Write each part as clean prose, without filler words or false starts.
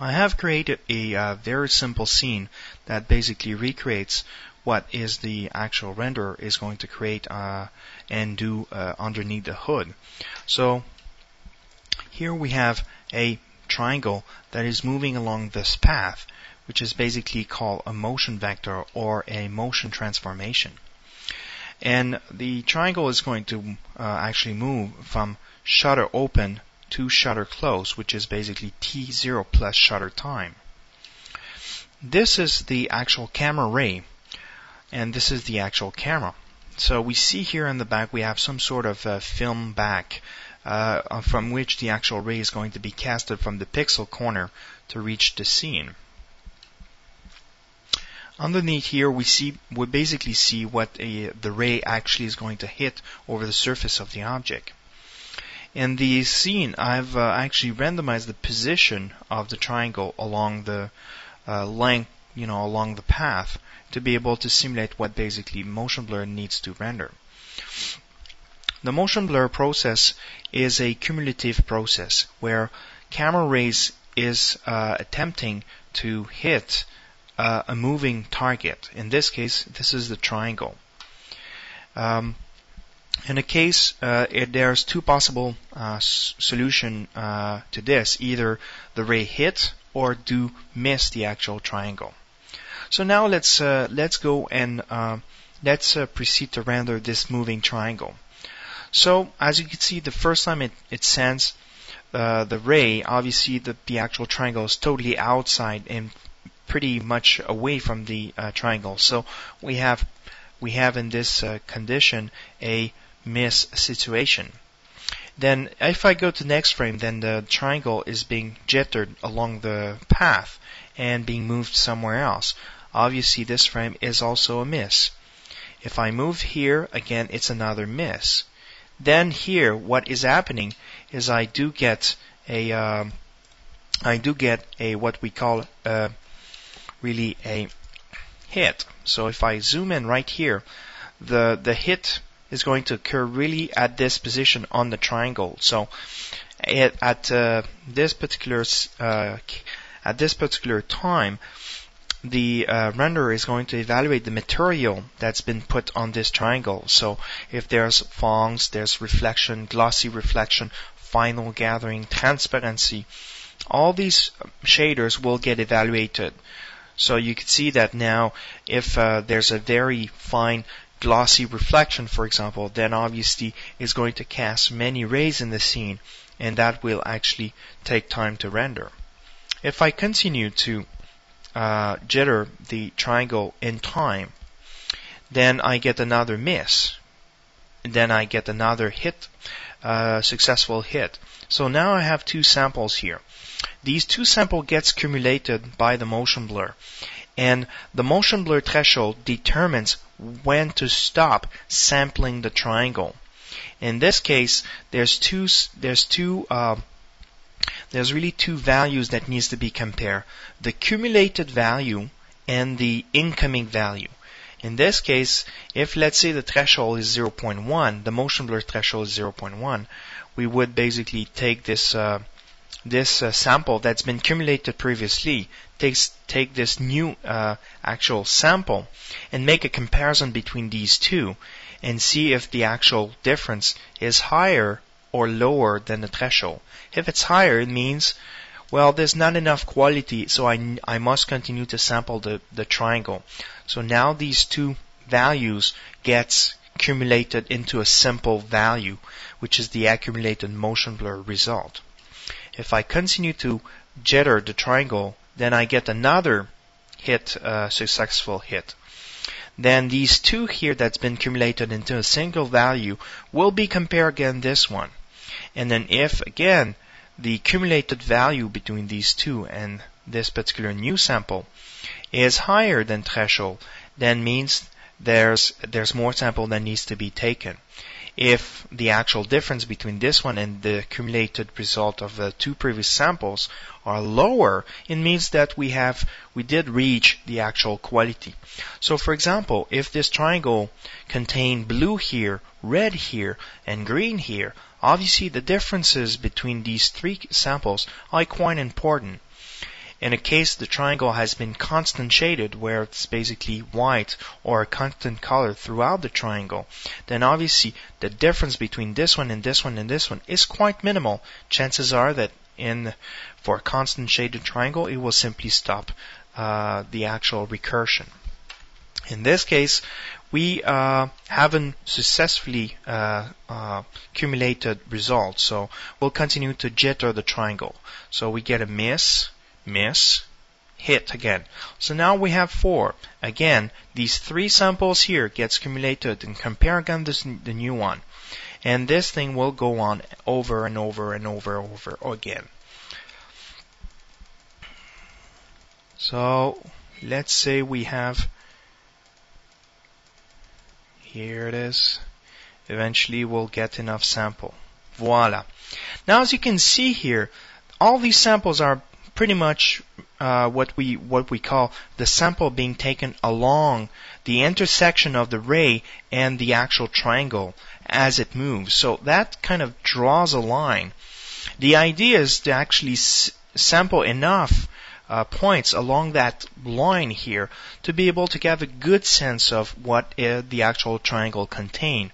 I have created a very simple scene that basically recreates what is the actual renderer is going to create and do underneath the hood. So here we have a triangle that is moving along this path, which is basically called a motion vector or a motion transformation. And the triangle is going to actually move from shutter open to shutter close, which is basically T0 plus shutter time. This is the actual camera ray, and this is the actual camera. So we see here in the back we have some sort of film back from which the actual ray is going to be casted from the pixel corner to reach the scene. Underneath here we basically see what the ray actually is going to hit over the surface of the object. In the scene, I've actually randomized the position of the triangle along the length, along the path, to be able to simulate what basically motion blur needs to render. The motion blur process is a cumulative process where camera rays is attempting to hit a moving target. In this case, this is the triangle. In a case, there's two possible solutions to this. Either the ray hit or do miss the actual triangle. So now let's go and let's proceed to render this moving triangle. So as you can see, the first time it sends the ray, obviously the actual triangle is totally outside and pretty much away from the triangle. So we have in this condition a miss situation. Then if I go to next frame, then the triangle is being jittered along the path and being moved somewhere else. Obviously this frame is also a miss. If I move here, again it's another miss. Then here what is happening is I do get a what we call really a hit. So if I zoom in right here, the hit is going to occur really at this position on the triangle. So at this particular time, the renderer is going to evaluate the material that's been put on this triangle. So if there's fonts, there's reflection, glossy reflection, final gathering, transparency, all these shaders will get evaluated. So you can see that now if there's a very fine glossy reflection, for example, then obviously it's going to cast many rays in the scene, and that will actually take time to render. If I continue to jitter the triangle in time, then I get another miss, and then I get another hit, successful hit. So now I have two samples here. These two samples gets cumulated by the motion blur, and the motion blur threshold determines when to stop sampling the triangle. In this case, there's really two values that needs to be compared: the cumulated value and the incoming value. In this case, if let's say the threshold is 0.1, the motion blur threshold is 0.1, we would basically take this sample that's been cumulated previously, take this new actual sample and make a comparison between these two and see if the actual difference is higher or lower than the threshold. If it's higher, it means, well, there's not enough quality, so I must continue to sample the triangle. So now these two values gets accumulated into a simple value, which is the accumulated motion blur result. If I continue to jitter the triangle, then I get another hit, successful hit. Then these two here that's been accumulated into a single value will be compared again this one. And then if again the accumulated value between these two and this particular new sample is higher than threshold, then means there's more sample that needs to be taken. If the actual difference between this one and the accumulated result of the two previous samples are lower, it means that we did reach the actual quality. So for example, if this triangle contained blue here, red here, and green here, obviously the differences between these three samples are quite important. In a case the triangle has been constant shaded, where it's basically white or a constant color throughout the triangle, then obviously the difference between this one and this one and this one is quite minimal. Chances are that for a constant shaded triangle, it will simply stop the actual recursion. In this case, we haven't successfully accumulated results, so we'll continue to jitter the triangle. So we get a miss, miss, hit again. So now we have 4. Again, these 3 samples here gets accumulated, and compare again the new one. And this thing will go on over and over and over again. So let's say we have, here it is. Eventually we'll get enough sample. Voila. Now as you can see here, all these samples are pretty much what we call the sample being taken along the intersection of the ray and the actual triangle as it moves. So that kind of draws a line. The idea is to actually sample enough points along that line here to be able to get a good sense of what the actual triangle contains.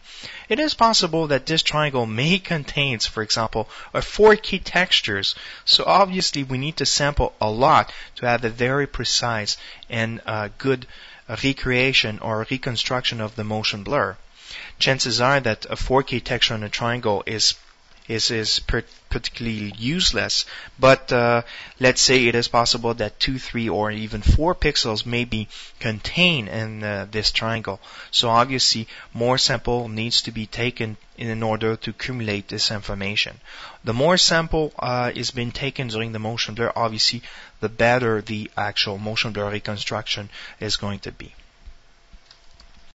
It is possible that this triangle may contain, for example, 4 key textures. So obviously we need to sample a lot to have a very precise and good recreation or reconstruction of the motion blur. Chances are that a 4 key texture on a triangle is particularly useless, but let's say it is possible that 2, 3, or even 4 pixels may be contained in this triangle. So obviously more sample needs to be taken in order to accumulate this information. The more sample is being taken during the motion blur, obviously the better the actual motion blur reconstruction is going to be.